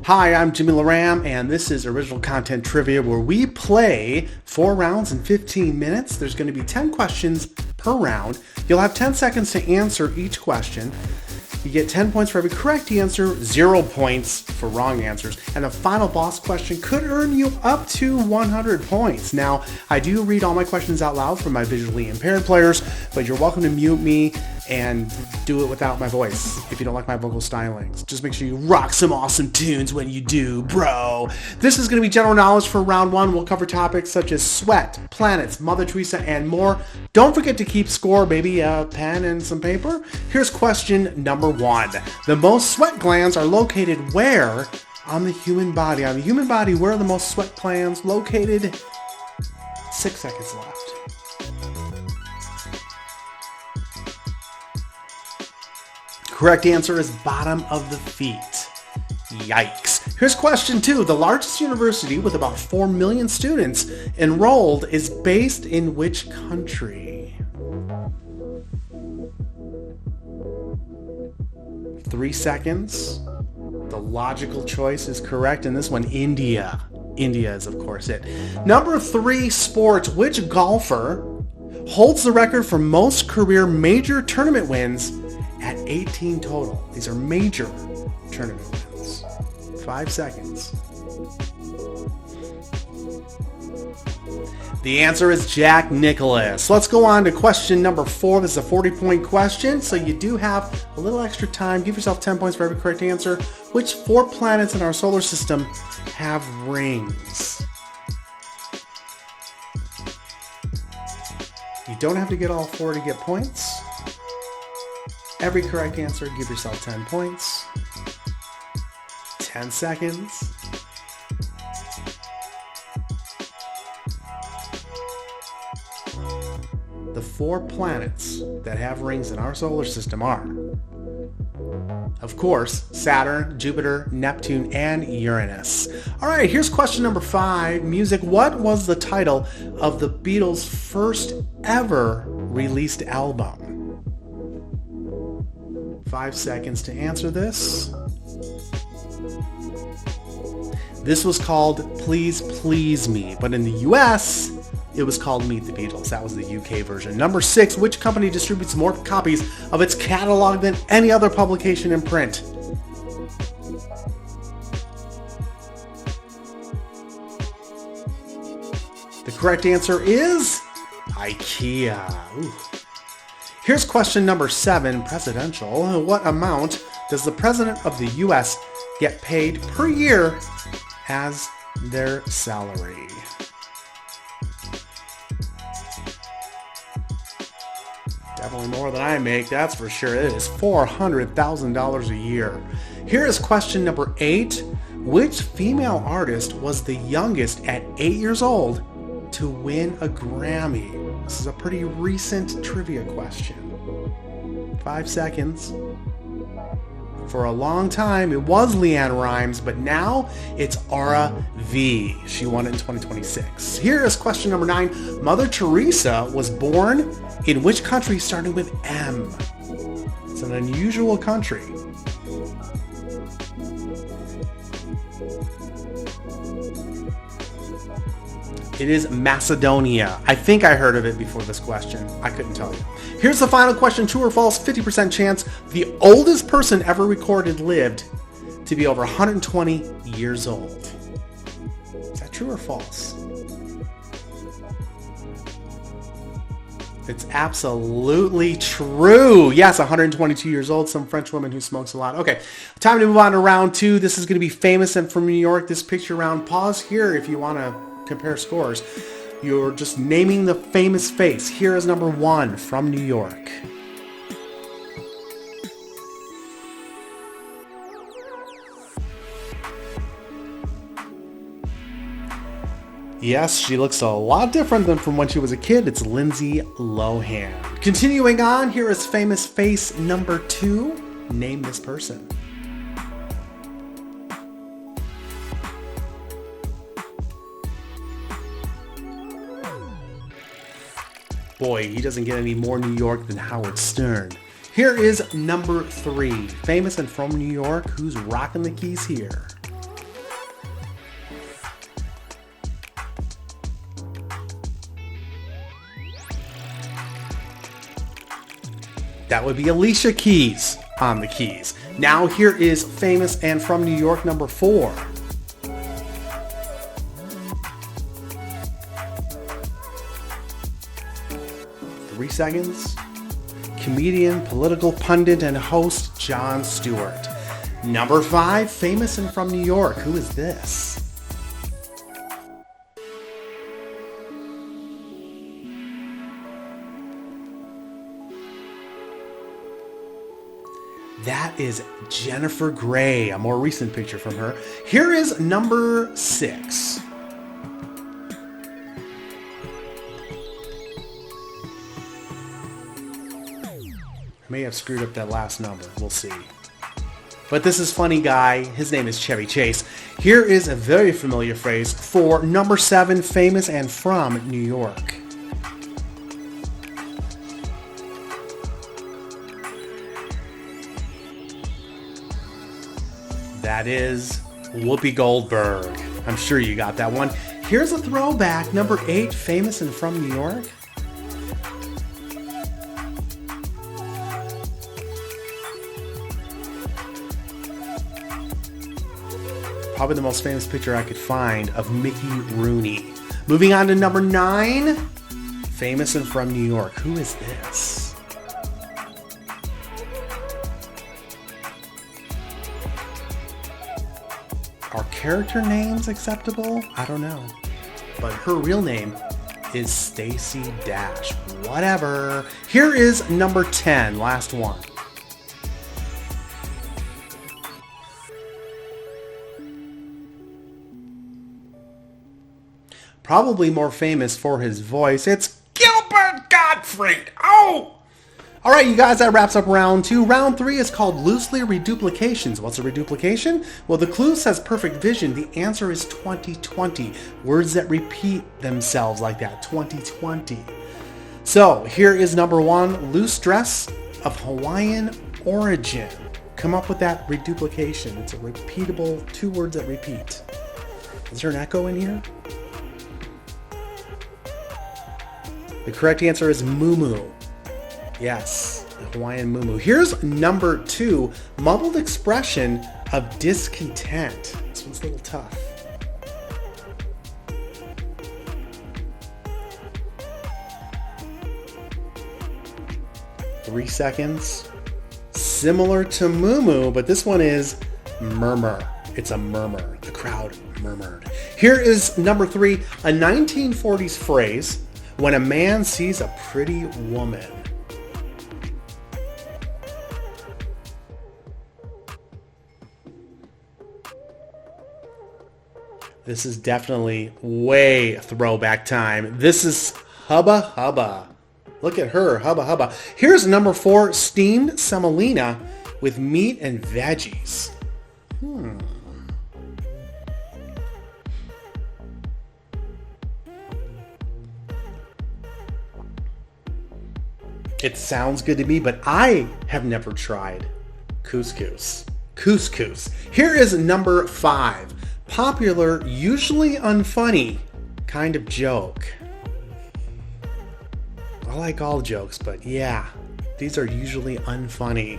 Hi, I'm Jimmy Loram, and this is Original Content Trivia, where we play 4 rounds in 15 minutes. There's going to be 10 questions per round. You'll have 10 seconds to answer each question. You get 10 points for every correct answer, 0 points for wrong answers, and the final boss question could earn you up to 100 points. Now, I do read all my questions out loud for my visually impaired players, but you're welcome to mute me and do it without my voice if you don't like my vocal stylings. Just make sure you rock some awesome tunes when you do, bro. This is going to be general knowledge for round 1. We'll cover topics such as sweat, planets, Mother Teresa, and more. Don't forget to keep score, baby. A pen and some paper. Here's question number 1. The most sweat glands are located where on the human body? On the human body, where are the most sweat glands located? 6 seconds left. Correct answer is bottom of the feet. Yikes. Here's question 2. The largest university with about 4 million students enrolled is based in which country? 3 seconds. The logical choice is correct, and this one, India. India is, of course, it. Number 3, sports. Which golfer holds the record for most career major tournament wins at 18 total? These are major tournament wins. 5 seconds. The answer is Jack Nicklaus. Let's go on to question number 4. This is a 40-point question, so you do have a little extra time. Give yourself 10 points for every correct answer. Which 4 planets in our solar system have rings? You don't have to get all 4 to get points. Every correct answer, give yourself 10 points. 10 seconds. The 4 planets that have rings in our solar system are, of course, Saturn, Jupiter, Neptune, and Uranus. All right, here's question number 5. Music. What was the title of the Beatles' first ever released album? 5 seconds to answer this. This was called Please Please Me, but in the US, it was called Meet the Beatles. That was the UK version. Number 6, which company distributes more copies of its catalog than any other publication in print? The correct answer is IKEA. Ooh. Here's question number 7, presidential. What amount does the president of the U.S. get paid per year as their salary? Definitely more than I make, that's for sure. It is $400,000 a year. Here is question number 8. Which female artist was the youngest at 8 years old to win a Grammy? This is a pretty recent trivia question. 5 seconds. For a long time, it was Leanne Rimes, but now it's Aura V. She won it in 2026. Here is question number 9. Mother Teresa was born in which country starting with M? It's an unusual country. It is Macedonia. I think I heard of it before this question. I couldn't tell you. Here's the final question. True or false? 50% chance. The oldest person ever recorded lived to be over 120 years old. Is that true or false? It's absolutely true. Yes, 122 years old. Some French woman who smokes a lot. Okay, time to move on to round 2. This is going to be famous and from New York. This picture round. Pause here if you want to compare scores. You're just naming the famous face. Here is number 1 from New York. Yes, she looks a lot different than from when she was a kid. It's Lindsay Lohan. Continuing on, here is famous face number 2. Name this person. Boy, he doesn't get any more New York than Howard Stern. Here is number 3. Famous and from New York. Who's rocking the keys here? That would be Alicia Keys on the keys. Now here is famous and from New York, number 4. Three seconds. Comedian, political pundit, and host Jon Stewart. Number 5, famous and from New York. Who is this? That is Jennifer Grey, a more recent picture from her. Here is number 6. I may have screwed up that last number. We'll see. But this is funny guy. His name is Chevy Chase. Here is a very familiar phrase for number 7, famous and from New York. That is Whoopi Goldberg. I'm sure you got that one. Here's a throwback. Number 8, famous and from New York. Probably the most famous picture I could find of Mickey Rooney. Moving on to number 9, famous and from New York. Who is this? Are character names acceptable? I don't know. But her real name is Stacey Dash. Whatever. Here is number 10, last one. Probably more famous for his voice. It's Gilbert Gottfried. Oh! All right, you guys, that wraps up round 2. Round 3 is called loosely reduplications. What's a reduplication? Well, the clue says perfect vision. The answer is 2020. Words that repeat themselves like that, 2020. So here is number 1, loose dress of Hawaiian origin. Come up with that reduplication. It's a repeatable, 2 words that repeat. Is there an echo in here? The correct answer is muumuu. Yes, the Hawaiian muumuu. Here's number 2, mumbled expression of discontent. This one's a little tough. Three seconds. Similar to muumuu, but this one is murmur. It's a murmur. The crowd murmured. Here is number 3, a 1940s phrase. When a man sees a pretty woman. This is definitely way throwback time. This is Hubba Hubba. Look at her, Hubba Hubba. Here's number 4, steamed semolina with meat and veggies. It sounds good to me, but I have never tried couscous. Couscous. Here is number 5. Popular, usually unfunny kind of joke. I like all jokes, but yeah, these are usually unfunny.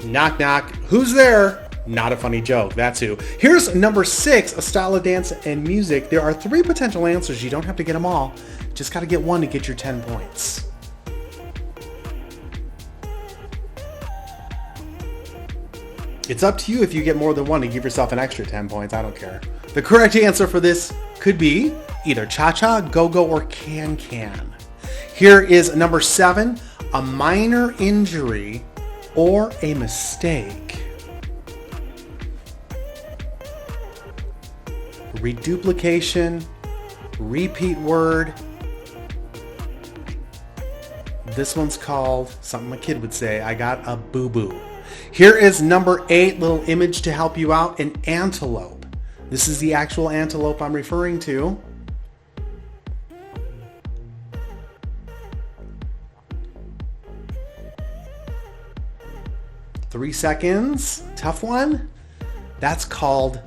Knock knock. Who's there? Not a funny joke, that's who. Here's number 6, a style of dance and music. There are 3 potential answers. You don't have to get them all. Just got to get one to get your 10 points. It's up to you if you get more than one to give yourself an extra 10 points. I don't care. The correct answer for this could be either cha-cha, go-go, or can-can. Here is number 7, a minor injury or a mistake. Reduplication, repeat word. This one's called something a kid would say. I got a boo-boo. Here is number 8, little image to help you out, an antelope. This is the actual antelope I'm referring to. Three seconds. Tough one. That's called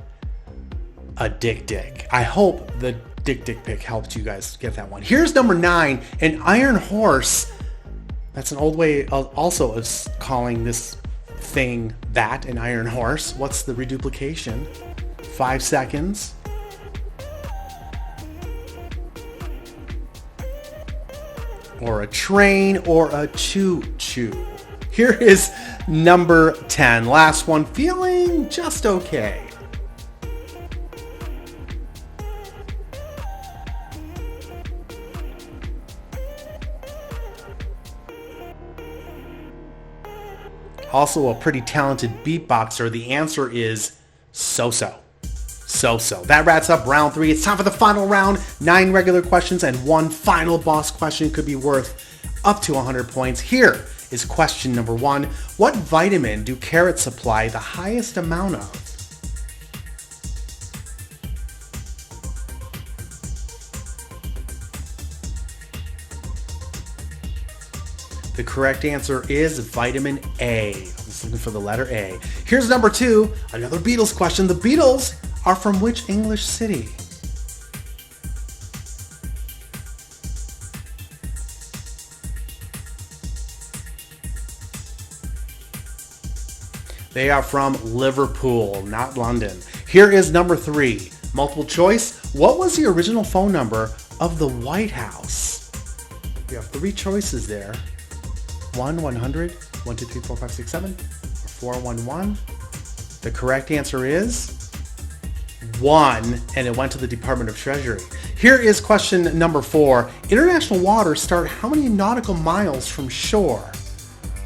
a dick. I hope the dick pic helped you guys get that one. Here's number 9, an iron horse. That's an old way also of calling this thing that, an iron horse. What's the reduplication? 5 seconds. Or a train, or a choo-choo. Here is number 10. Last one, feeling just okay. Also a pretty talented beatboxer. The answer is so-so. So-so. That wraps up round 3. It's time for the final round. 9 regular questions and 1 final boss question could be worth up to 100 points. Here is question number 1. What vitamin do carrots supply the highest amount of? The correct answer is vitamin A. I was looking for the letter A. Here's number 2, another Beatles question. The Beatles are from which English city? They are from Liverpool, not London. Here is number 3, multiple choice. What was the original phone number of the White House? You have 3 choices there. 1-100, 1, 2, 3, 4, 5, 6, 7, or 411. The correct answer is 1, and it went to the Department of Treasury. Here is question number 4. International waters start how many nautical miles from shore?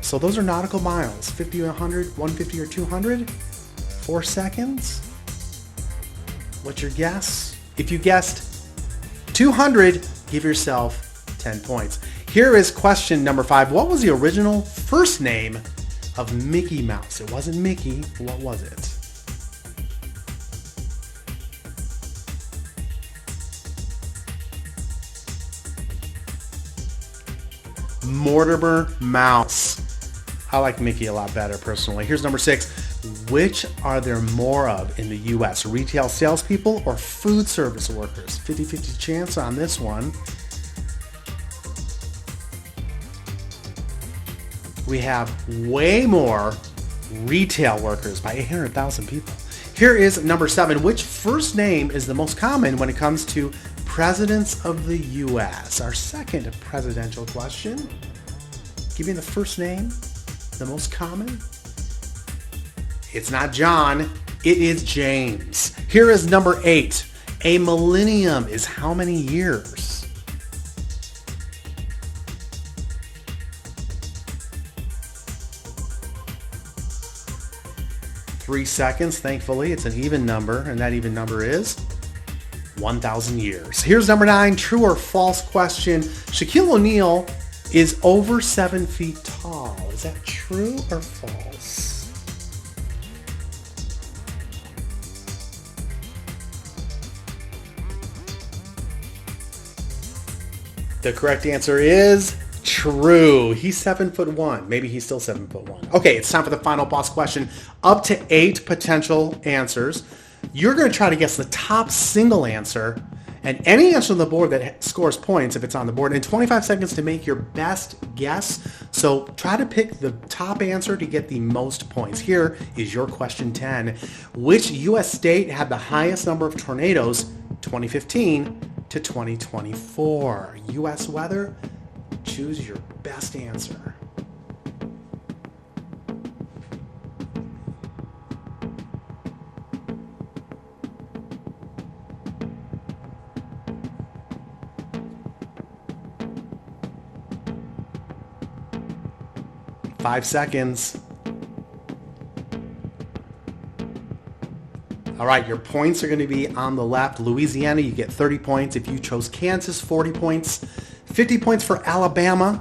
So those are nautical miles. 50 or 100, 150 or 200? 4 seconds? What's your guess? If you guessed 200, give yourself 10 points. Here is question number 5. What was the original first name of Mickey Mouse? It wasn't Mickey. What was it? Mortimer Mouse. I like Mickey a lot better personally. Here's number 6. Which are there more of in the U.S.? Retail salespeople or food service workers? 50-50 chance on this one. We have way more retail workers by 800,000 people. Here is number 7. Which first name is the most common when it comes to presidents of the U.S.? Our second presidential question. Give me the first name, the most common. It's not John, it is James. Here is number 8. A millennium is how many years? 3 seconds, thankfully. It's an even number, and that even number is 1,000 years. Here's number 9, true or false question. Shaquille O'Neal is over 7 feet tall. Is that true or false? The correct answer is true. He's 7'1". Maybe he's still 7'1". Okay, it's time for the final boss question. Up to 8 potential answers. You're going to try to guess the top single answer, and any answer on the board that scores points if it's on the board, and 25 seconds to make your best guess. So try to pick the top answer to get the most points. Here is your question 10. Which U.S. state had the highest number of tornadoes 2015 to 2024? U.S. weather? Choose your best answer. Five seconds. All right, your points are going to be on the left. Louisiana, you get 30 points. If you chose Kansas, 40 points. 50 points for Alabama,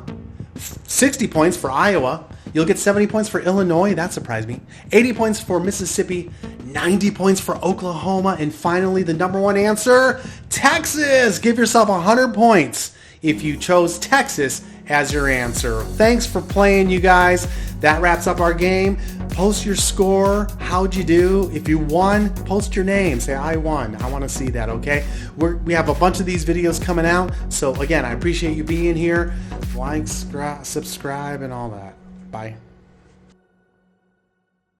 60 points for Iowa. You'll get 70 points for Illinois. That surprised me. 80 points for Mississippi, 90 points for Oklahoma, and finally the number 1 answer, Texas. Give yourself 100 points if you chose Texas as your answer. Thanks for playing, you guys. That wraps up our game. Post your score. How'd you do? If you won, post your name. Say, I won. I want to see that, okay? We have a bunch of these videos coming out. So, again, I appreciate you being here. Like, subscribe, and all that. Bye.